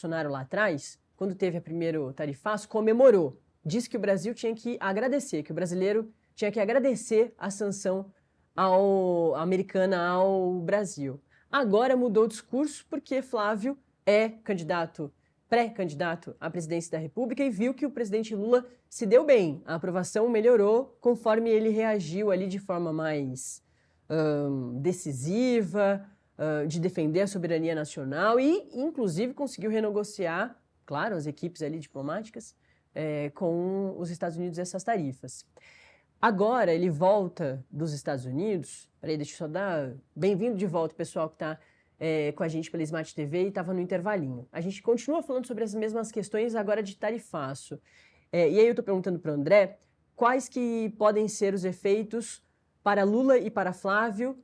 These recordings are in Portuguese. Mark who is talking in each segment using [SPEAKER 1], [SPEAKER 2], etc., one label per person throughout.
[SPEAKER 1] Bolsonaro lá atrás, quando teve o primeiro tarifaço, comemorou. Disse que o Brasil tinha que agradecer, que o brasileiro tinha que agradecer a sanção americana ao Brasil. Agora mudou o discurso porque Flávio é pré-candidato à presidência da República e viu que o presidente Lula se deu bem. A aprovação melhorou conforme ele reagiu ali de forma mais decisiva, de defender a soberania nacional e, inclusive, conseguiu renegociar, claro, as equipes ali diplomáticas, com os Estados Unidos essas tarifas. Agora ele volta dos Estados Unidos. Peraí, deixa eu só dar bem-vindo de volta, pessoal que está com a gente pela Smart TV e estava no intervalinho. A gente continua falando sobre as mesmas questões agora de tarifaço. E aí eu estou perguntando para o André quais que podem ser os efeitos para Lula e para Flávio,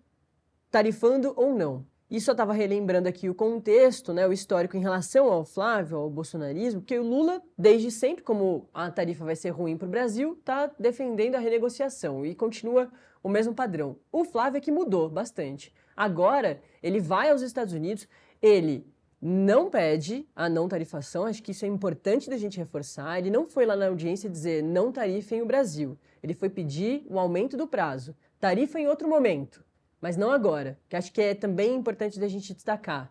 [SPEAKER 1] tarifando ou não. E só estava relembrando aqui o contexto, né, o histórico em relação ao Flávio, ao bolsonarismo, porque o Lula, desde sempre, como a tarifa vai ser ruim para o Brasil, está defendendo a renegociação e continua o mesmo padrão. O Flávio é que mudou bastante. Agora, ele vai aos Estados Unidos, ele não pede a não tarifação, acho que isso é importante da gente reforçar, ele não foi lá na audiência dizer não tarifem o Brasil, ele foi pedir o aumento do prazo, tarifa em outro momento. Mas não agora, que acho que é também importante da gente destacar.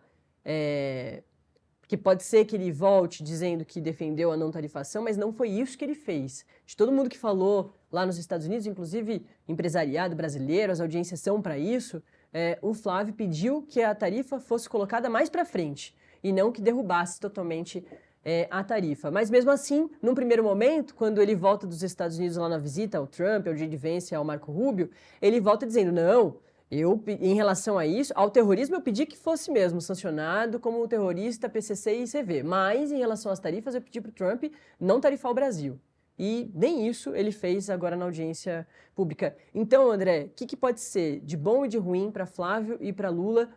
[SPEAKER 1] Porque pode ser que ele volte dizendo que defendeu a não tarifação, mas não foi isso que ele fez. De todo mundo que falou lá nos Estados Unidos, inclusive empresariado brasileiro, as audiências são para isso, o Flávio pediu que a tarifa fosse colocada mais para frente e não que derrubasse totalmente a tarifa. Mas mesmo assim, num primeiro momento, quando ele volta dos Estados Unidos lá na visita ao Trump, ao J.D. Vance, ao Marco Rubio, ele volta dizendo, não, em relação a isso, ao terrorismo eu pedi que fosse mesmo sancionado como terrorista, PCC e ICV, mas em relação às tarifas eu pedi para o Trump não tarifar o Brasil. E nem isso ele fez agora na audiência pública. Então, André, o que pode ser de bom e de ruim para Flávio e para Lula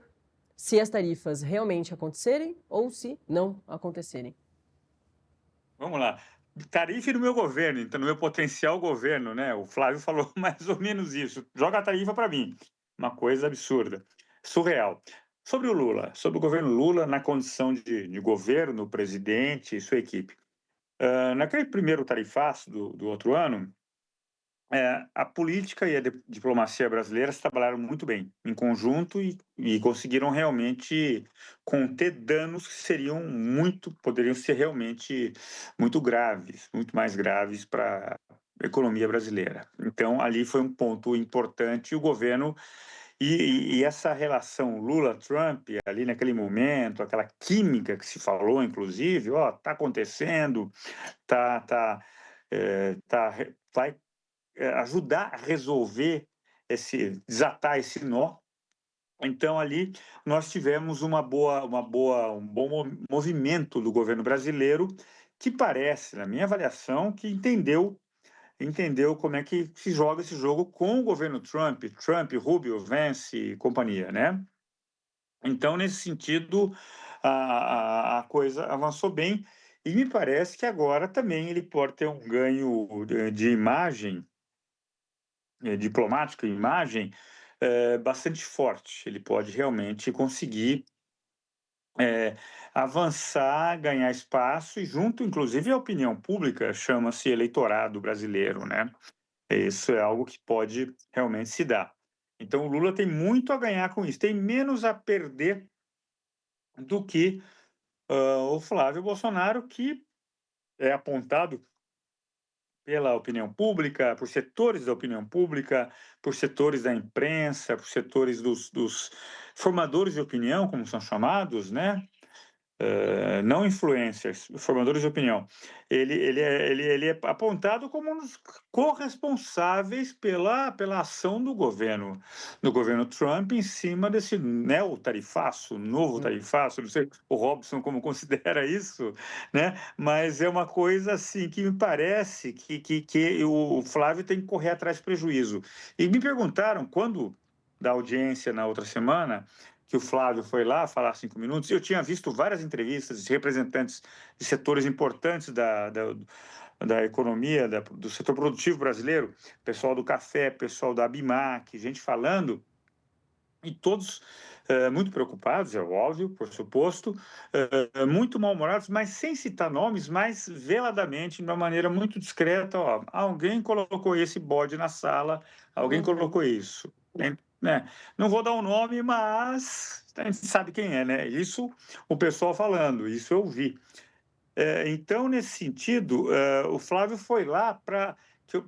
[SPEAKER 1] se as tarifas realmente acontecerem ou se não acontecerem?
[SPEAKER 2] Vamos lá. Tarife no meu governo, então, no meu potencial governo, né? O Flávio falou mais ou menos isso. Joga a tarifa para mim. Uma coisa absurda, surreal. Sobre o Lula, sobre o governo Lula, na condição de governo, presidente e sua equipe. Naquele primeiro tarifaço do outro ano, a política e a diplomacia brasileiras trabalharam muito bem em conjunto e conseguiram realmente conter danos que poderiam ser realmente muito graves, muito mais graves para a economia brasileira. Então, ali foi um ponto importante. O governo e essa relação Lula-Trump, ali naquele momento, aquela química que se falou, inclusive, está acontecendo, tá, tá, vai ajudar a resolver desatar esse nó. Então ali nós tivemos um bom movimento do governo brasileiro que parece, na minha avaliação, que entendeu como é que se joga esse jogo com o governo Trump, Rubio, Vance e companhia, né? Então, nesse sentido, a coisa avançou bem e me parece que agora também ele pode ter um ganho de imagem diplomática e imagem bastante forte. Ele pode realmente conseguir eh, avançar, ganhar espaço e junto, inclusive, a opinião pública chama-se eleitorado brasileiro, né? Isso é algo que pode realmente se dar. Então, o Lula tem muito a ganhar com isso, tem menos a perder do que o Flávio Bolsonaro, que é apontado pela opinião pública, por setores da opinião pública, por setores da imprensa, por setores dos formadores de opinião, como são chamados, né? Não influencers, formadores de opinião. Ele é apontado como um dos corresponsáveis pela ação do governo Trump em cima desse neotarifaço, novo tarifaço, não sei o Robson como considera isso, né? Mas é uma coisa assim que me parece que o Flávio tem que correr atrás de prejuízo. E me perguntaram quando da audiência na outra semana que o Flávio foi lá falar 5 minutos. Eu tinha visto várias entrevistas de representantes de setores importantes da economia, do setor produtivo brasileiro, pessoal do café, pessoal da Abimac, gente falando, e todos muito preocupados, é óbvio, por suposto, muito mal-humorados, mas sem citar nomes, mas veladamente, de uma maneira muito discreta, ó, alguém colocou esse bode na sala, alguém colocou isso, né? Não vou dar o nome, mas a gente sabe quem é, né? Isso o pessoal falando, isso eu vi. Então, nesse sentido, o Flávio foi lá para.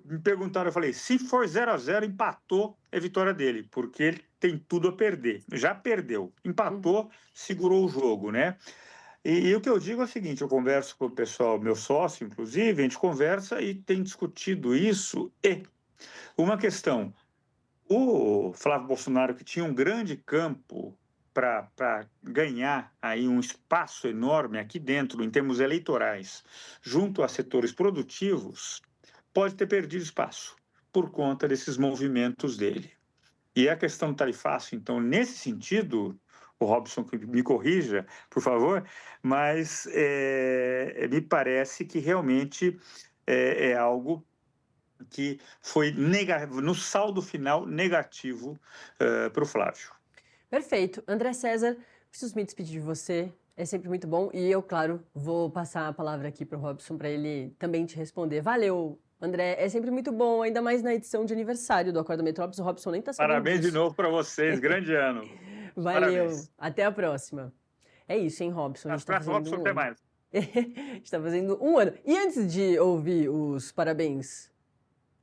[SPEAKER 2] Me perguntaram, eu falei: se for 0-0, empatou, é vitória dele, porque ele tem tudo a perder. Já perdeu, empatou, segurou o jogo, né? E o que eu digo é o seguinte: eu converso com o pessoal, meu sócio, inclusive, a gente conversa e tem discutido isso. E uma questão: o Flávio Bolsonaro, que tinha um grande campo para ganhar aí um espaço enorme aqui dentro, em termos eleitorais, junto a setores produtivos, pode ter perdido espaço por conta desses movimentos dele. E a questão do tarifaço, então, nesse sentido, o Robson que me corrija, por favor, mas me parece que realmente é algo que foi no saldo final negativo para o Flávio.
[SPEAKER 1] Perfeito. André César, preciso me despedir de você. É sempre muito bom. E eu, claro, vou passar a palavra aqui para o Robson para ele também te responder. Valeu, André. É sempre muito bom, ainda mais na edição de aniversário do Acorda Metrópolis. O Robson nem está sabendo
[SPEAKER 2] Parabéns de
[SPEAKER 1] disso.
[SPEAKER 2] novo para vocês. Grande ano.
[SPEAKER 1] Valeu.
[SPEAKER 2] Parabéns.
[SPEAKER 1] Até a próxima. É isso, hein, Robson? A gente está
[SPEAKER 2] Abraço,
[SPEAKER 1] fazendo
[SPEAKER 2] Robson.
[SPEAKER 1] um
[SPEAKER 2] Até
[SPEAKER 1] ano.
[SPEAKER 2] mais.
[SPEAKER 1] A gente está fazendo um ano. E antes de ouvir os parabéns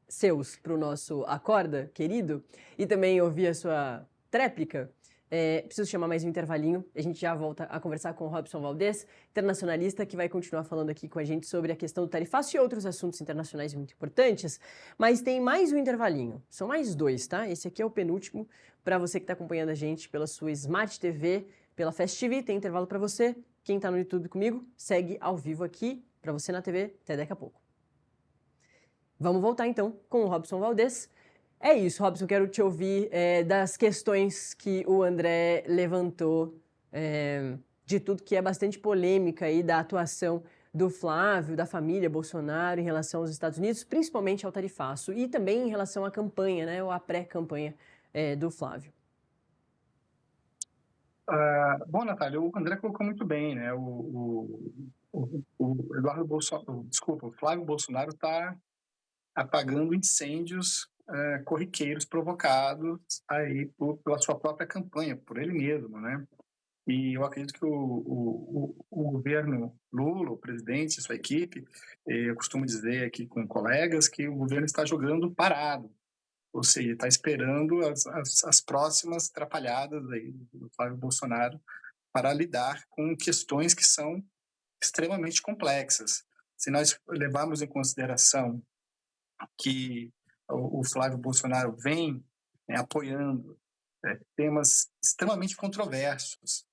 [SPEAKER 1] seus para o nosso Acorda, querido, e também ouvir a sua tréplica, preciso chamar mais um intervalinho. A gente já volta a conversar com o Robson Valdez, internacionalista, que vai continuar falando aqui com a gente sobre a questão do tarifaço e outros assuntos internacionais muito importantes. Mas tem mais um intervalinho. São mais dois, tá? Esse aqui é o penúltimo para você que está acompanhando a gente pela sua Smart TV, pela Fast TV. Tem intervalo para você. Quem está no YouTube comigo, segue ao vivo aqui para você na TV. Até daqui a pouco. Vamos voltar então com o Robson Valdez. É isso, Robson, quero te ouvir das questões que o André levantou, de tudo que é bastante polêmica aí da atuação do Flávio, da família Bolsonaro em relação aos Estados Unidos, principalmente ao tarifaço, e também em relação à campanha, né, ou à pré-campanha do Flávio.
[SPEAKER 3] Bom, Natália, o André colocou muito bem, né? O Eduardo Bolsonaro, desculpa, o Flávio Bolsonaro está apagando incêndios corriqueiros provocados aí pela sua própria campanha, por ele mesmo, né? E eu acredito que o governo Lula, o presidente, sua equipe, eu costumo dizer aqui com colegas que o governo está jogando parado, ou seja, está esperando as próximas atrapalhadas aí do Flávio Bolsonaro para lidar com questões que são extremamente complexas. Se nós levarmos em consideração que o Flávio Bolsonaro vem apoiando temas extremamente controversos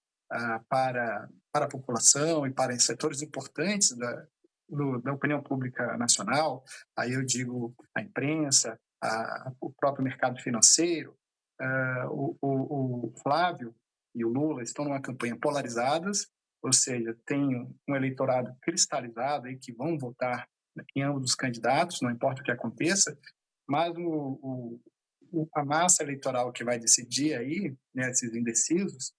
[SPEAKER 3] para a população e para setores importantes da opinião pública nacional, aí eu digo a imprensa, o próprio mercado financeiro, o Flávio e o Lula estão numa campanha polarizadas, ou seja, tem um eleitorado cristalizado aí que vão votar em ambos os candidatos, não importa o que aconteça, mas a massa eleitoral que vai decidir aí, né, esses indecisos,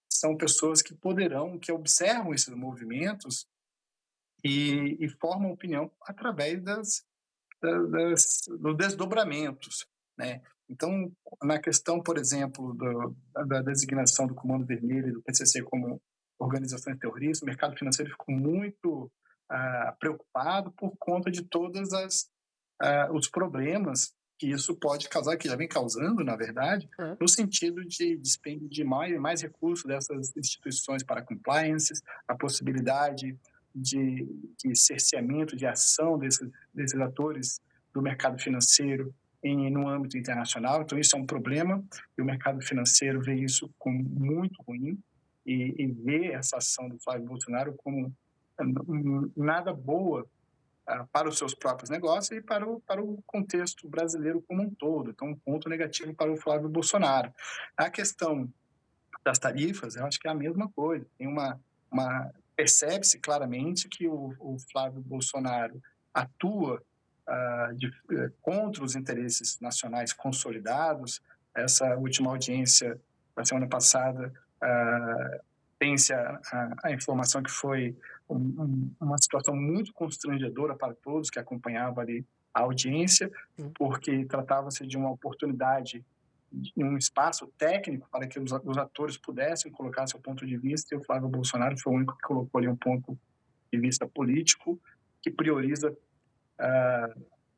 [SPEAKER 3] são pessoas que poderão, que observam esses movimentos e formam opinião através dos desdobramentos, né? Então, na questão, por exemplo, da designação do Comando Vermelho e do PCC como organizações terroristas, o mercado financeiro ficou muito preocupado por conta de todos os problemas que isso pode causar, que já vem causando, na verdade, no sentido de dispêndio de mais recursos dessas instituições para compliance, a possibilidade de cerceamento, de ação desses atores do mercado financeiro no âmbito internacional. Então, isso é um problema, e o mercado financeiro vê isso como muito ruim e vê essa ação do Flávio Bolsonaro como nada boa para os seus próprios negócios e para o contexto brasileiro como um todo. Então, um ponto negativo para o Flávio Bolsonaro. A questão das tarifas, eu acho que é a mesma coisa. Tem percebe-se claramente que o Flávio Bolsonaro atua contra os interesses nacionais consolidados. Essa última audiência da semana passada Tem-se a informação que foi uma situação muito constrangedora para todos que acompanhavam ali a audiência, porque tratava-se de uma oportunidade em um espaço técnico para que os atores pudessem colocar seu ponto de vista, e o Flávio Bolsonaro foi o único que colocou ali um ponto de vista político que prioriza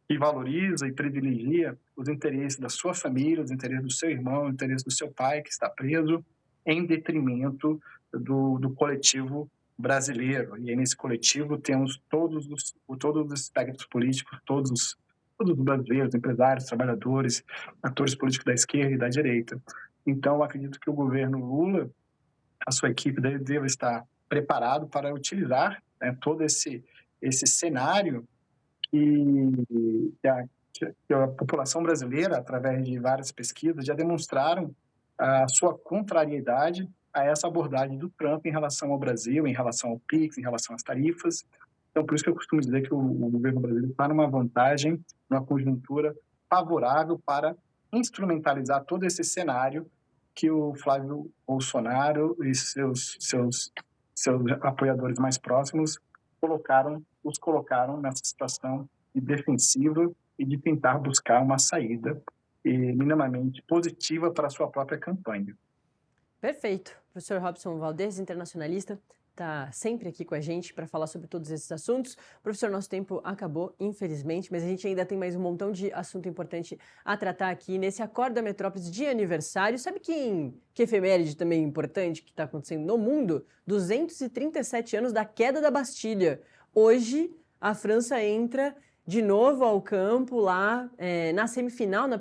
[SPEAKER 3] e valoriza e privilegia os interesses da sua família, os interesses do seu irmão, os interesses do seu pai que está preso, em detrimento do coletivo brasileiro. E aí, nesse coletivo, temos todos os espectros políticos, todos os brasileiros, empresários, trabalhadores, atores políticos da esquerda e da direita. Então, eu acredito que o governo Lula, a sua equipe deve estar preparado para utilizar, né, todo esse cenário que a população brasileira, através de várias pesquisas, já demonstraram a sua contrariedade a essa abordagem do Trump em relação ao Brasil, em relação ao PIX, em relação às tarifas. Então, por isso que eu costumo dizer que o governo brasileiro está numa vantagem, numa conjuntura favorável para instrumentalizar todo esse cenário que o Flávio Bolsonaro e seus apoiadores mais próximos os colocaram nessa situação de defensiva e de tentar buscar uma saída minimamente positiva para a sua própria campanha.
[SPEAKER 1] Perfeito. O professor Robson Valdez, internacionalista, está sempre aqui com a gente para falar sobre todos esses assuntos. Professor, nosso tempo acabou, infelizmente, mas a gente ainda tem mais um montão de assunto importante a tratar aqui nesse Acorda Metrópolis de aniversário. Sabe que efeméride também importante que está acontecendo no mundo? 237 anos da queda da Bastilha. Hoje, a França entra de novo ao campo lá na semifinal, na